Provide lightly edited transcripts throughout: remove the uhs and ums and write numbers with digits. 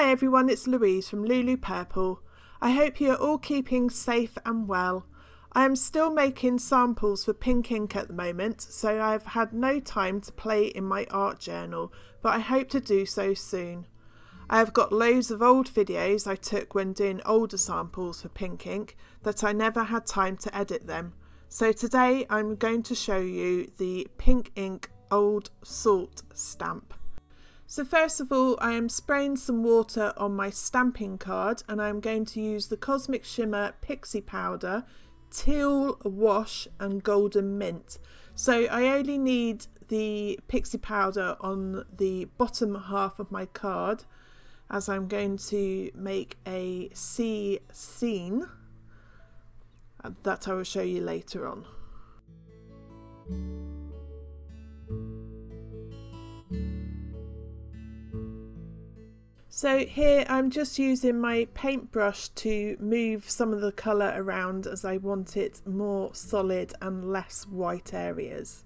Hi everyone, it's Louise from Louloupurple. I hope you're all keeping safe and well. I am still making samples for pink ink at the moment, so I've had no time to play in my art journal, but I hope to do so soon. I have got loads of old videos I took when doing older samples for pink ink that I never had time to edit them. So today I'm going to show you the pink ink old salt stamp. So first of all, I am spraying some water on my stamping card and I'm going to use the Cosmic Shimmer Pixie Powder, Teal Wash and Golden Mint. So I only need the Pixie Powder on the bottom half of my card, as I'm going to make a sea scene that I will show you later on. So here I'm just using my paintbrush to move some of the colour around as I want it more solid and less white areas.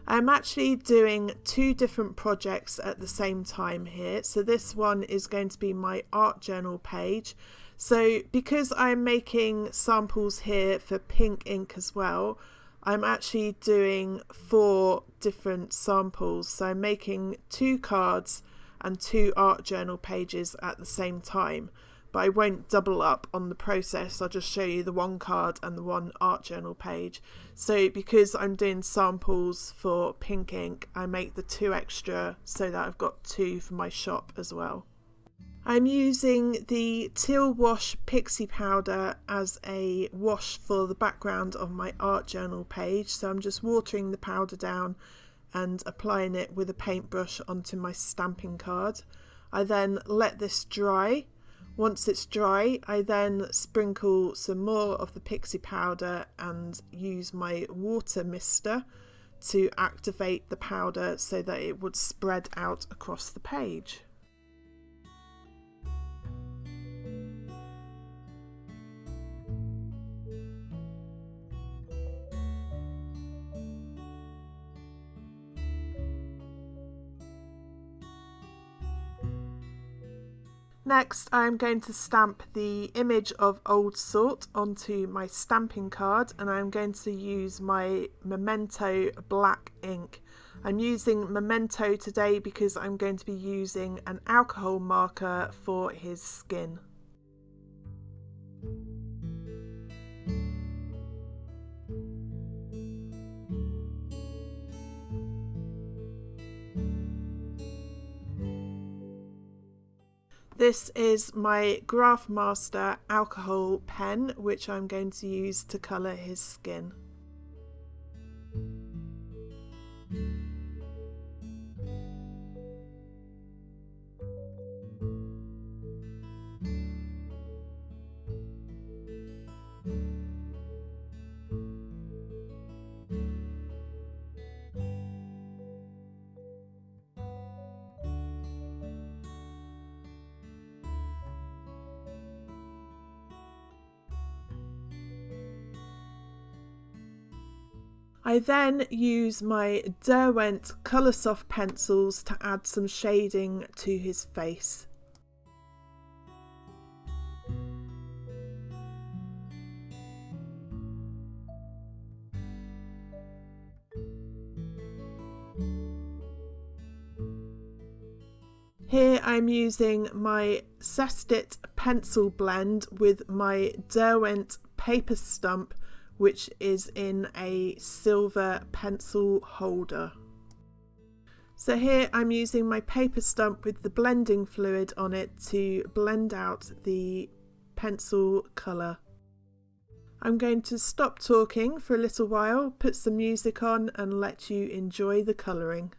I'm actually doing two different projects at the same time here. So this one is going to be my art journal page. So because I'm making samples here for pink ink as well, I'm actually doing 4 different samples. So I'm making 2 cards and 2 art journal pages at the same time, but I won't double up on the process. I'll just show you the 1 card and the 1 art journal page. So because I'm doing samples for pink ink, I make the 2 extra so that I've got 2 for my shop as well. I'm using the Teal Wash Pixie Powder as a wash for the background of my art journal page, so I'm just watering the powder down and applying it with a paintbrush onto my stamping card. I then let this dry. Once it's dry, I then sprinkle some more of the pixie powder and use my water mister to activate the powder so that it would spread out across the page. Next, I'm going to stamp the image of old salt onto my stamping card, and I'm going to use my Memento black ink. I'm using Memento today because I'm going to be using an alcohol marker for his skin. This is my Graph Master alcohol pen, which I'm going to use to colour his skin. I then use my Derwent Coloursoft pencils to add some shading to his face. Here I'm using my Cestit pencil blend with my Derwent paper stump, which is in a silver pencil holder. So here I'm using my paper stump with the blending fluid on it to blend out the pencil colour. I'm going to stop talking for a little while, put some music on and let you enjoy the colouring.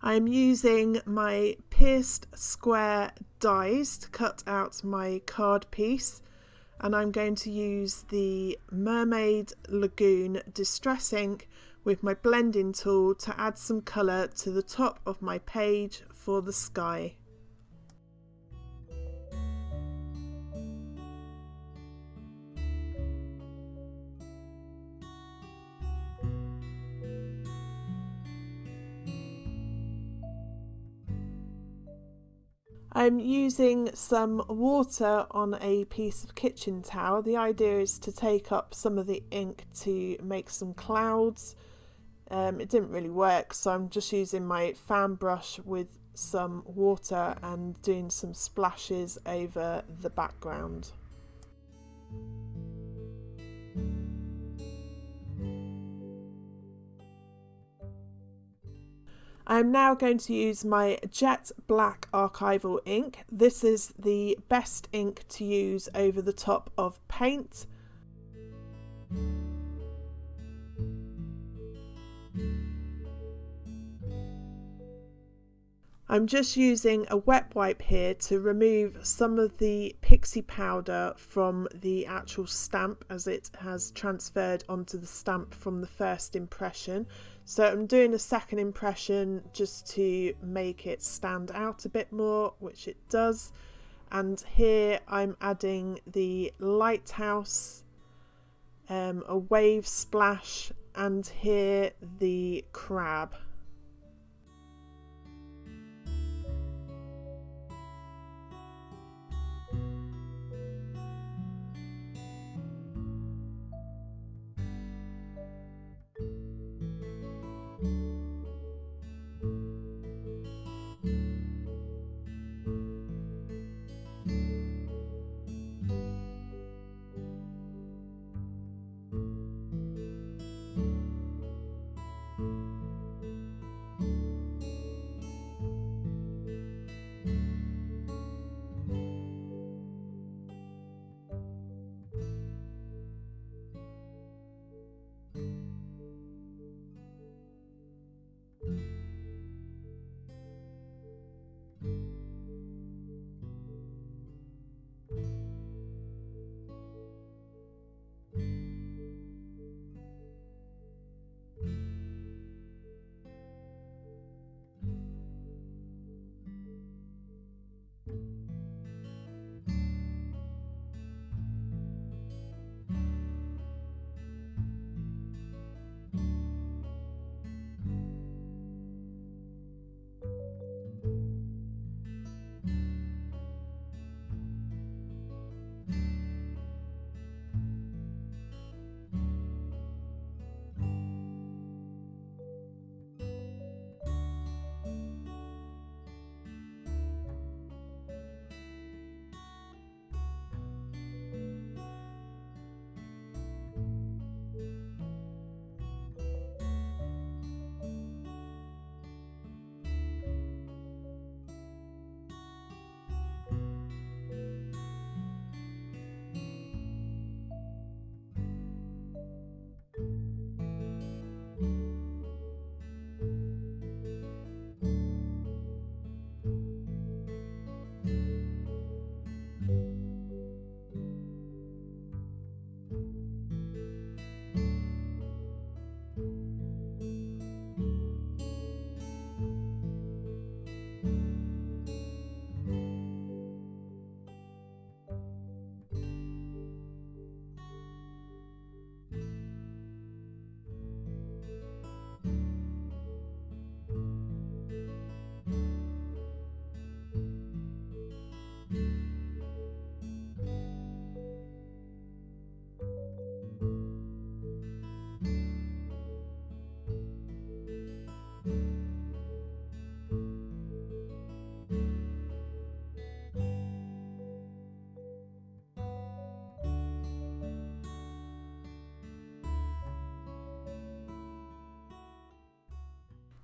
I'm using my pierced square dies to cut out my card piece, and I'm going to use the Mermaid Lagoon Distress ink with my blending tool to add some colour to the top of my page for the sky. I'm using some water on a piece of kitchen towel. The idea is to take up some of the ink to make some clouds. It didn't really work, so I'm just using my fan brush with some water and doing some splashes over the background. I'm now going to use my jet black archival ink. This is the best ink to use over the top of paint. I'm just using a wet wipe here to remove some of the pixie powder from the actual stamp, as it has transferred onto the stamp from the first impression. So I'm doing a second impression just to make it stand out a bit more, which it does. And here I'm adding the lighthouse, a wave splash, and here the crab.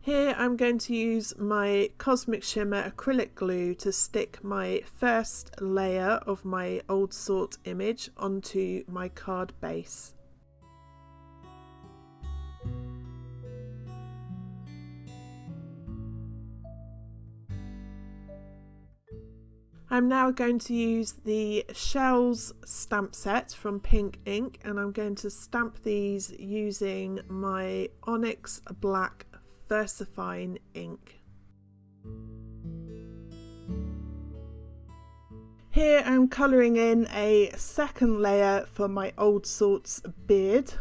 Here I'm going to use my Cosmic Shimmer acrylic glue to stick my first layer of my old sort image onto my card base. I'm now going to use the Shells stamp set from Pink Ink, and I'm going to stamp these using my Onyx Black VersaFine ink. Here I'm colouring in a second layer for my Old Salt's beard.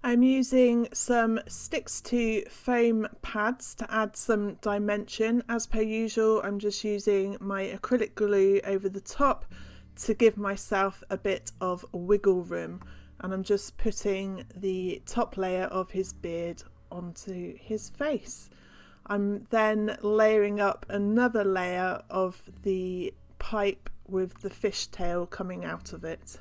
I'm using some Sticks to foam pads to add some dimension. As per usual, I'm just using my acrylic glue over the top to give myself a bit of wiggle room, and I'm just putting the top layer of his beard onto his face. I'm then layering up another layer of the pipe with the fishtail coming out of it.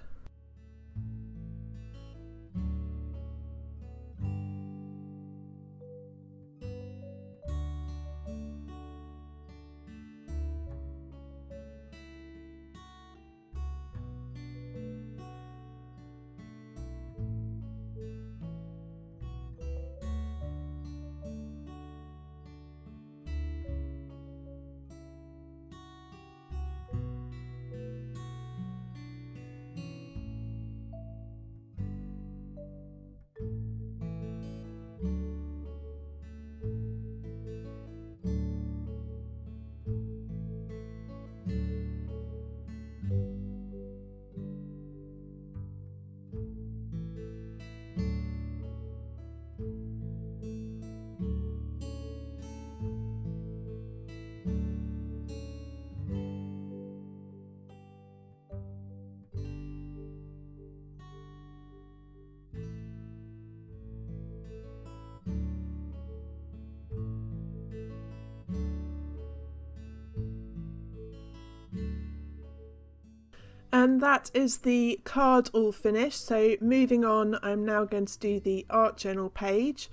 And that is the card all finished. So moving on, I'm now going to do the art journal page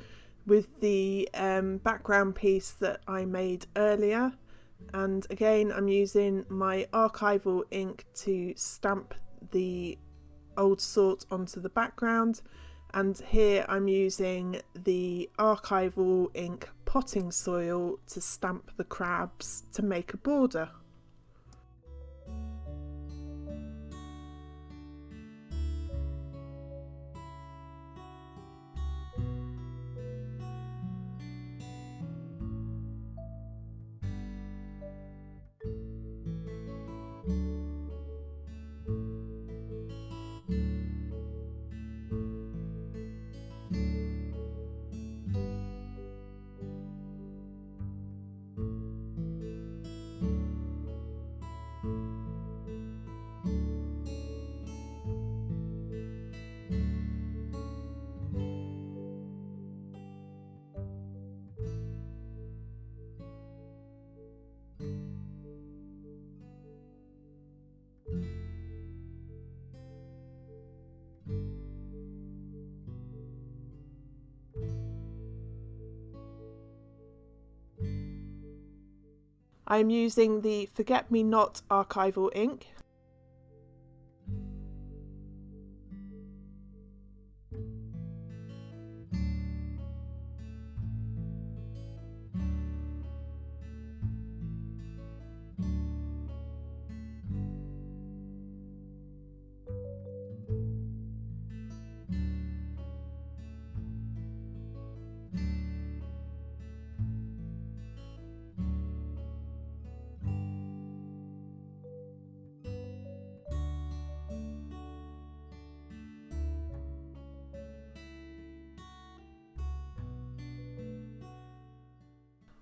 with the background piece that I made earlier. And again, I'm using my archival ink to stamp the Old Salt onto the background. And here I'm using the archival ink potting soil to stamp the crabs to make a border. I'm using the Forget Me Not archival ink.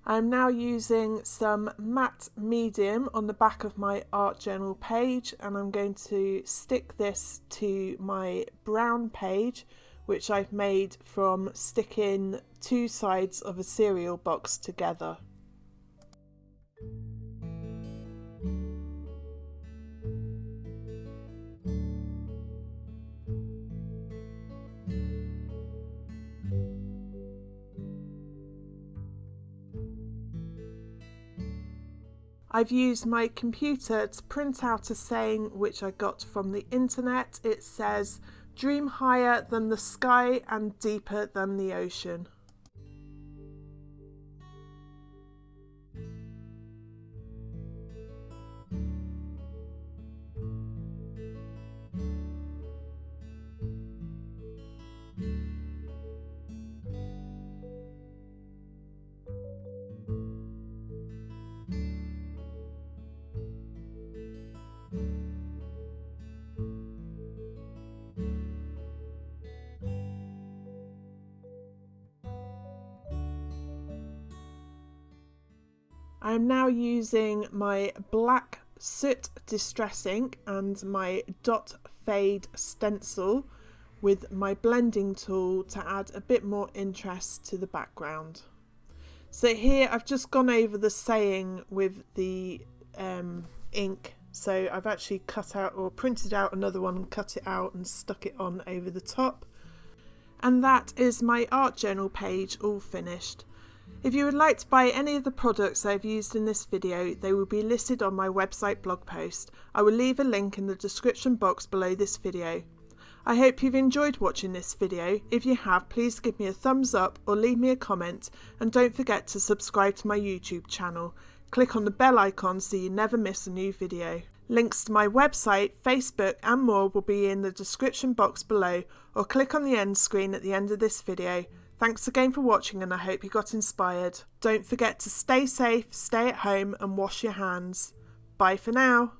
I'm now using some matte medium on the back of my art journal page, and I'm going to stick this to my brown page, which I've made from sticking two sides of a cereal box together. I've used my computer to print out a saying which I got from the internet. It says, "Dream higher than the sky and deeper than the ocean." I am now using my black soot distress ink and my dot fade stencil with my blending tool to add a bit more interest to the background. So here I've just gone over the saying with the ink, so I've actually cut out or printed out another one and cut it out and stuck it on over the top. And that is my art journal page all finished. If you would like to buy any of the products I've used in this video, they will be listed on my website blog post. I will leave a link in the description box below this video. I hope you've enjoyed watching this video. If you have, please give me a thumbs up or leave me a comment, and don't forget to subscribe to my YouTube channel. Click on the bell icon so you never miss a new video. Links to my website, Facebook and more will be in the description box below, or click on the end screen at the end of this video. Thanks again for watching, and I hope you got inspired. Don't forget to stay safe, stay at home and wash your hands. Bye for now.